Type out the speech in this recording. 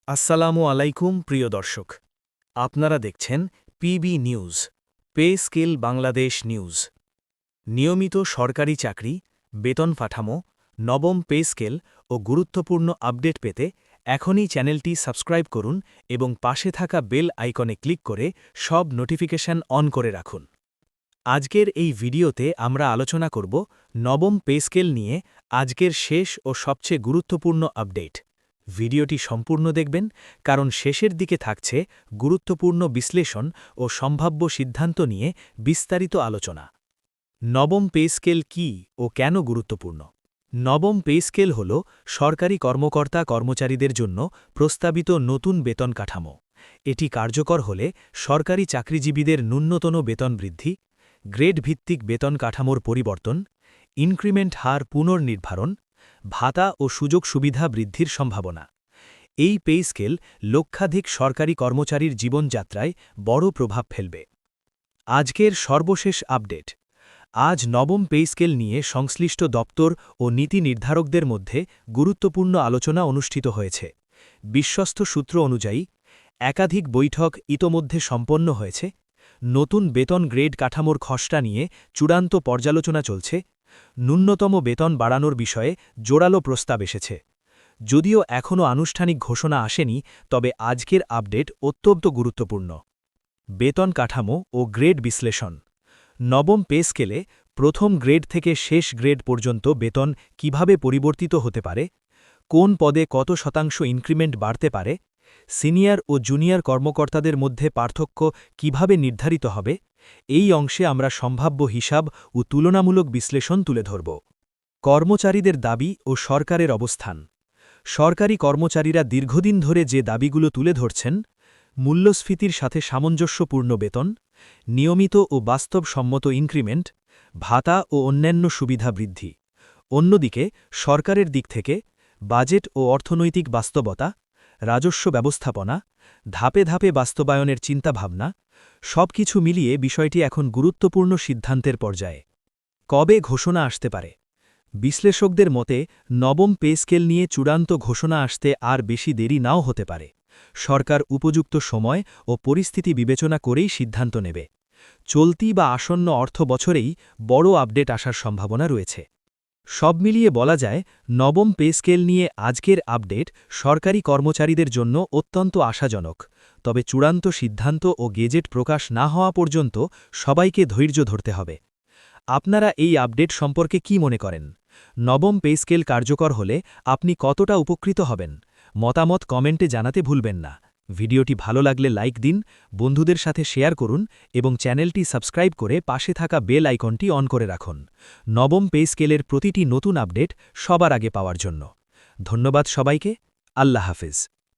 আসসালামু আলাইকুম প্রিয় দর্শক, আপনারা দেখছেন PB news, pay scale Bangladesh news. নিয়মিত সরকারি চাকরি, বেতন কাঠামো, নবম পে স্কেল ও গুরুত্বপূর্ণ আপডেট পেতে এখনই চ্যানেলটি সাবস্ক্রাইব করুন এবং পাশে থাকা বেল আইকনে ক্লিক করে সব নোটিফিকেশন অন করে রাখুন। আজকের এই ভিডিওতে আমরা আলোচনা করব নবম পে স্কেল নিয়ে আজকের শেষ ও সবচেয়ে গুরুত্বপূর্ণ আপডেট। ভিডিওটি সম্পূর্ণ দেখবেন, কারণ শেষের দিকে থাকছে গুরুত্বপূর্ণ বিশ্লেষণ ও সম্ভাব্য সিদ্ধান্ত নিয়ে বিস্তারিত আলোচনা। নবম পে স্কেল কী ও কেন গুরুত্বপূর্ণ? নবম পে স্কেল হল সরকারি কর্মকর্তা কর্মচারীদের জন্য প্রস্তাবিত নতুন বেতন কাঠামো। এটি কার্যকর হলে সরকারি চাকরিজীবীদের ন্যূনতম বেতন বৃদ্ধি, গ্রেড ভিত্তিক বেতন কাঠামোর পরিবর্তন, ইনক্রিমেন্ট হার পুনর্নির্ধারণ, ভাতা ও সুযোগ সুবিধা বৃদ্ধির সম্ভাবনা। এই পে স্কেল লক্ষাধিক সরকারি কর্মচারীর জীবনযাত্রায় বড় প্রভাব ফেলবে। আজকের সর্বশেষ আপডেট। আজ নবম পে স্কেল নিয়ে সংশ্লিষ্ট দপ্তর ও নীতি নির্ধারকদের মধ্যে গুরুত্বপূর্ণ আলোচনা অনুষ্ঠিত হয়েছে। বিশ্বস্ত সূত্র অনুযায়ী একাধিক বৈঠক ইতোমধ্যে সম্পন্ন হয়েছে। নতুন বেতন গ্রেড কাঠামোর খসড়া নিয়ে চূড়ান্ত পর্যালোচনা চলছে। ন্যূনতম বেতন বাড়ানোর বিষয়ে জোরালো প্রস্তাব এসেছে। যদিও এখনও আনুষ্ঠানিক ঘোষণা আসেনি, তবে আজকের আপডেট অত্যন্ত গুরুত্বপূর্ণ। বেতন কাঠামো ও গ্রেড বিশ্লেষণ। নবম পে স্কেলে প্রথম গ্রেড থেকে শেষ গ্রেড পর্যন্ত বেতন কিভাবে পরিবর্তিত হতে পারে, কোন পদে কত শতাংশ ইনক্রিমেন্ট বাড়তে পারে, সিনিয়র ও জুনিয়র কর্মকর্তাদের মধ্যে পার্থক্য কিভাবে নির্ধারিত হবে, এই অংশে আমরা সম্ভাব্য হিসাব ও তুলনামূলক বিশ্লেষণ তুলে ধরব। কর্মচারীদের দাবি ও সরকারের অবস্থান। সরকারি কর্মচারীরা দীর্ঘদিন ধরে যে দাবিগুলো তুলে ধরছেন, মূল্যস্ফীতির সাথে সামঞ্জস্যপূর্ণ বেতন, নিয়মিত ও বাস্তবসম্মত ইনক্রিমেন্ট, ভাতা ও অন্যান্য সুবিধা বৃদ্ধি। অন্যদিকে সরকারের দিক থেকে বাজেট ও অর্থনৈতিক বাস্তবতা, রাজস্ব ব্যবস্থাপনা, ধাপে ধাপে বাস্তবায়নের চিন্তাভাবনা, সবকিছু মিলিয়ে বিষয়টি এখন গুরুত্বপূর্ণ সিদ্ধান্তের পর্যায়ে। কবে ঘোষণা আসতে পারে? বিশ্লেষকদের মতে নবম পে স্কেল নিয়ে চূড়ান্ত ঘোষণা আসতে আর বেশি দেরি নাও হতে পারে। সরকার উপযুক্ত সময় ও পরিস্থিতি বিবেচনা করেই সিদ্ধান্ত নেবে। চলতি বা আসন্ন অর্থ বছরেই বড় আপডেট আসার সম্ভাবনা রয়েছে। সব মিলিয়ে বলা যায়, নবম পে স্কেল নিয়ে আজকের আপডেট সরকারি কর্মচারীদের জন্য অত্যন্ত আশাজনক। তবে চূড়ান্ত সিদ্ধান্ত ও গেজেট প্রকাশ না হওয়া পর্যন্ত সবাইকে ধৈর্য ধরতে হবে। আপনারা এই আপডেট সম্পর্কে কি মনে করেন? নবম পে স্কেল কার্যকর হলে আপনি কতটা উপকৃত হবেন? মতামত কমেন্টে জানাতে ভুলবেন না। ভিডিওটি ভালো লাগলে লাইক দিন, বন্ধুদের সাথে শেয়ার করুন এবং চ্যানেলটি সাবস্ক্রাইব করে পাশে থাকা বেল আইকনটি অন করে রাখুন নবম পে স্কেলের প্রতিটি নতুন আপডেট সবার আগে পাওয়ার জন্য। ধন্যবাদ সবাইকে। আল্লাহ হাফেজ।